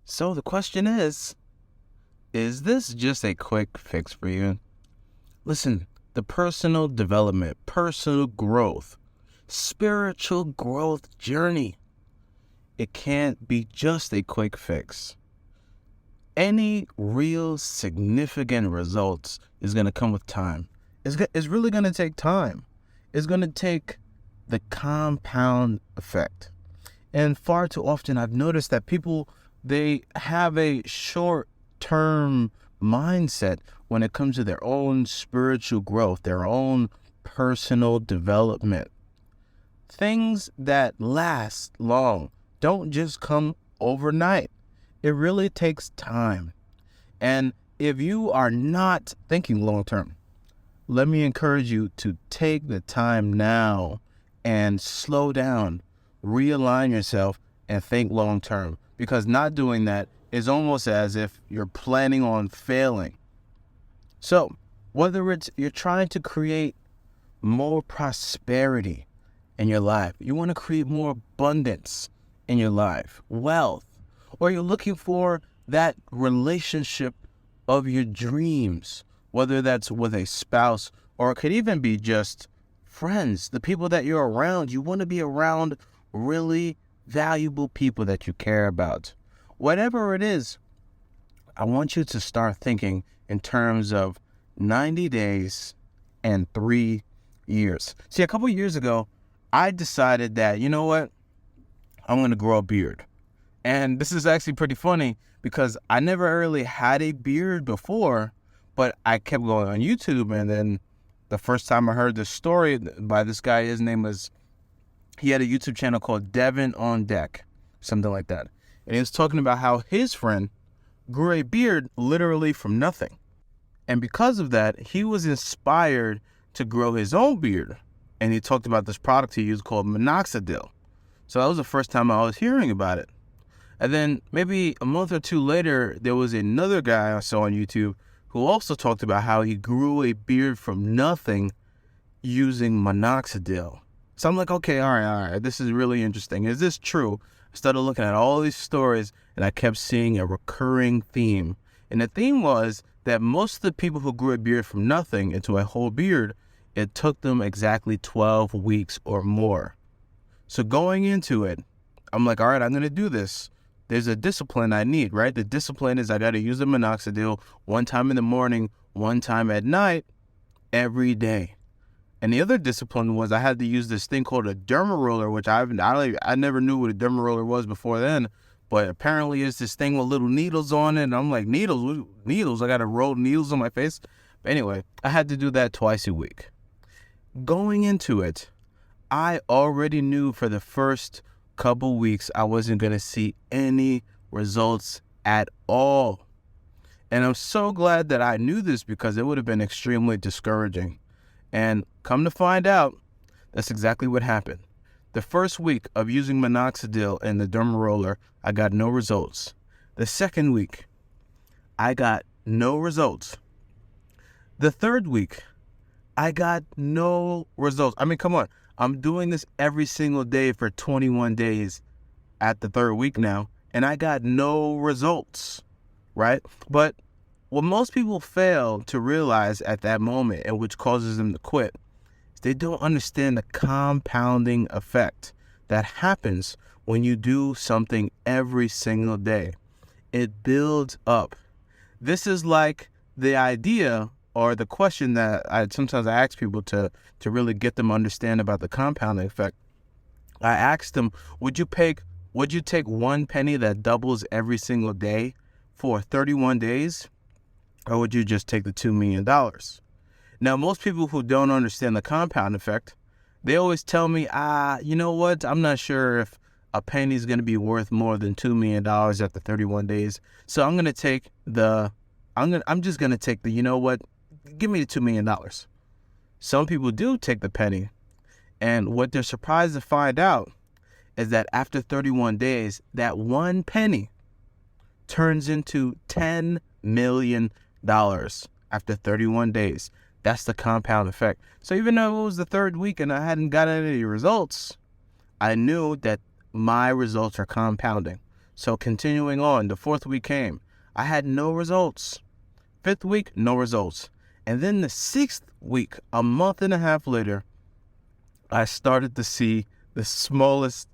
So the question is this just a quick fix for you? Listen, the personal development, personal growth, spiritual growth journey, it can't be just a quick fix. Any real significant results is going to come with time. It's really going to take time. It's going to take the compound effect. And far too often, I've noticed that people, they have a short-term mindset when it comes to their own spiritual growth, their own personal development. Things that last long don't just come overnight. It really takes time. And if you are not thinking long-term, let me encourage you to take the time now and slow down, realign yourself, and think long-term. Because not doing that is almost as if you're planning on failing. So, whether it's you're trying to create more prosperity in your life, you want to create more abundance in your life, wealth, or you're looking for that relationship of your dreams, whether that's with a spouse or it could even be just friends, the people that you're around. You want to be around really valuable people that you care about. Whatever it is, I want you to start thinking in terms of 90 days and 3 years. See, a couple years ago, I decided that, you know what, I'm going to grow a beard. And this is actually pretty funny because I never really had a beard before, but I kept going on YouTube. And then the first time I heard this story by this guy, he had a YouTube channel called Devin on Deck, something like that. And he was talking about how his friend grew a beard literally from nothing. And because of that, he was inspired to grow his own beard. And he talked about this product he used called minoxidil. So that was the first time I was hearing about it. And then maybe a month or two later, there was another guy I saw on YouTube who also talked about how he grew a beard from nothing using minoxidil. So I'm like, okay, all right, this is really interesting. Is this true? I started looking at all these stories and I kept seeing a recurring theme. And the theme was that most of the people who grew a beard from nothing into a whole beard, it took them exactly 12 weeks or more. So going into it, I'm like, all right, I'm going to do this. There's a discipline I need, right? The discipline is I got to use the minoxidil one time in the morning, one time at night, every day. And the other discipline was I had to use this thing called a derma roller, which I never knew what a derma roller was before then. But apparently it's this thing with little needles on it. And I'm like, needles? I got to roll needles on my face? But anyway, I had to do that twice a week. Going into it, I already knew for the first couple weeks I wasn't going to see any results at all. And I'm so glad that I knew this because it would have been extremely discouraging. And come to find out, that's exactly what happened. The first week of using minoxidil and the derma roller, I got no results. The second week, I got no results. The third week, I got no results. I mean, come on. I'm doing this every single day for 21 days at the third week now, and I got no results, right? But what most people fail to realize at that moment, and which causes them to quit, is they don't understand the compounding effect that happens when you do something every single day. It builds up. This is like the idea or the question that sometimes I ask people to really get them to understand about the compounding effect. I asked them, would you take one penny that doubles every single day for 31 days? Or would you just take the $2 million? Now, most people who don't understand the compound effect, they always tell me, you know what? I'm not sure if a penny is going to be worth more than $2 million after 31 days. So I'm just going to take the, you know what? Give me the $2 million. Some people do take the penny. And what they're surprised to find out is that after 31 days, that one penny turns into $10 million after 31 days. That's the compound effect. So even though it was the third week and I hadn't got any results, I knew that my results are compounding. So continuing on, the fourth week came. I had no results. Fifth week, no results. And then the sixth week, a month and a half later, I started to see the smallest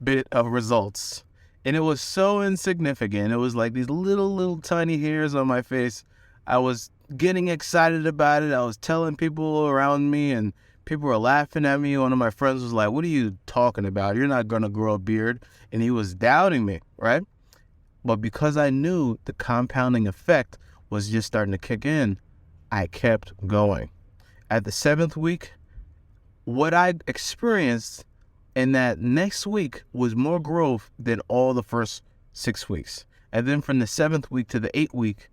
bit of results. And it was so insignificant. It was like these little tiny hairs on my face. I was getting excited about it. I was telling people around me, and people were laughing at me. One of my friends was like, "What are you talking about? You're not going to grow a beard." And he was doubting me, right? But because I knew the compounding effect was just starting to kick in, I kept going. At the seventh week, what I experienced in that next week was more growth than all the first 6 weeks. And then from the seventh week to the 8th week,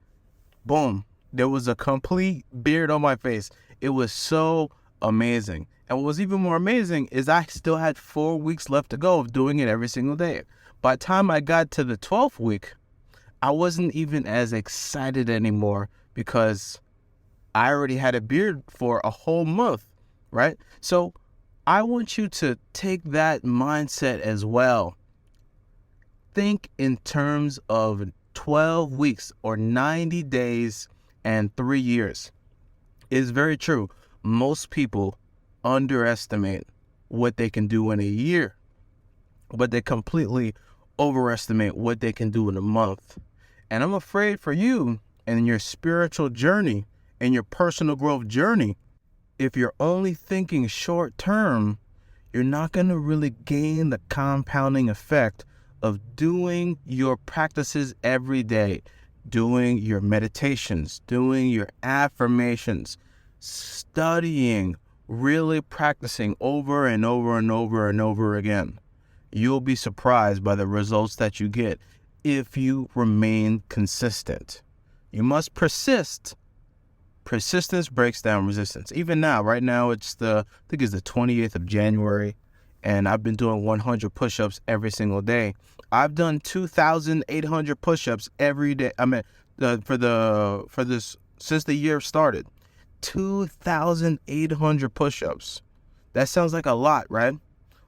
boom, there was a complete beard on my face. It was so amazing. And what was even more amazing is I still had 4 weeks left to go of doing it every single day. By the time I got to the 12th week, I wasn't even as excited anymore because I already had a beard for a whole month, right? So I want you to take that mindset as well. Think in terms of 12 weeks or 90 days and 3 years. It's very true. Most people underestimate what they can do in a year, but they completely overestimate what they can do in a month. And I'm afraid for you and your spiritual journey and your personal growth journey, if you're only thinking short term, you're not going to really gain the compounding effect of doing your practices every day, doing your meditations, doing your affirmations, studying, really practicing over and over and over and over again. You'll be surprised by the results that you get if you remain consistent. You must persist. Persistence breaks down resistance. Even now, right now, I think it's the 28th of January, and I've been doing 100 push-ups every single day. I've done 2,800 push-ups every day. For this since the year started, 2,800 push-ups. That sounds like a lot, right?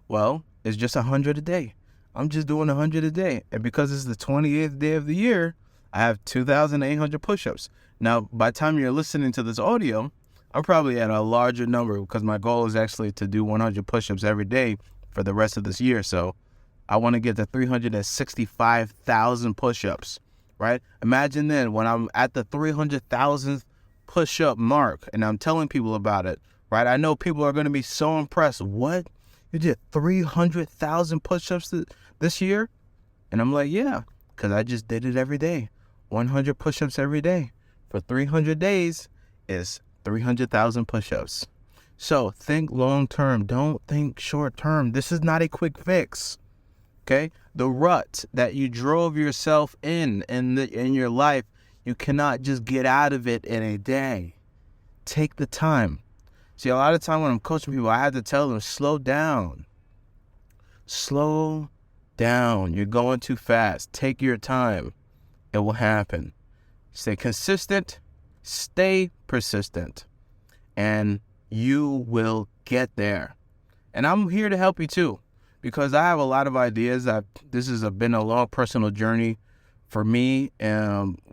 Well, it's just 100 a day. I'm just doing 100 a day, and because it's the 28th day of the year, I have 2,800 push-ups. Now, by the time you're listening to this audio, I'm probably at a larger number because my goal is actually to do 100 push-ups every day for the rest of this year. So I want to get to 365,000 push-ups, right? Imagine then when I'm at the 300,000th push-up mark and I'm telling people about it, right? I know people are going to be so impressed. What? You did 300,000 push-ups this year? And I'm like, yeah, because I just did it every day. 100 push-ups every day for 300 days is 300,000 push-ups. So think long-term. Don't think short-term. This is not a quick fix, okay? The rut that you drove yourself in your life, you cannot just get out of it in a day. Take the time. See, a lot of time when I'm coaching people, I have to tell them, slow down. Slow down. You're going too fast. Take your time. It will happen. Stay consistent. Stay persistent. And you will get there. And I'm here to help you too, because I have a lot of ideas. This has been a long personal journey for me,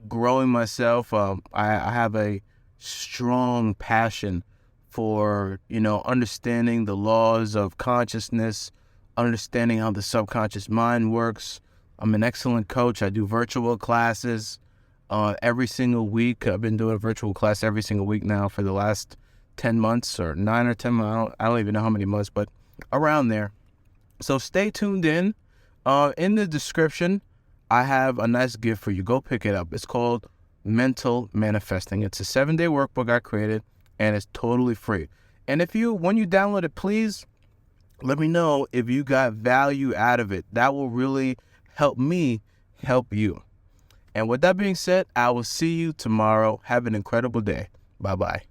growing myself. I have a strong passion for, understanding the laws of consciousness, understanding how the subconscious mind works. I'm an excellent coach. I do virtual classes every single week. I've been doing a virtual class every single week now for the last 10 months or 9 or 10 months. I don't even know how many months, but around there. So stay tuned in. In the description, I have a nice gift for you. Go pick it up. It's called Mental Manifesting. It's a 7-day workbook I created, and it's totally free. And when you download it, please let me know if you got value out of it. That will really help me help you. And with that being said, I will see you tomorrow. Have an incredible day. Bye-bye.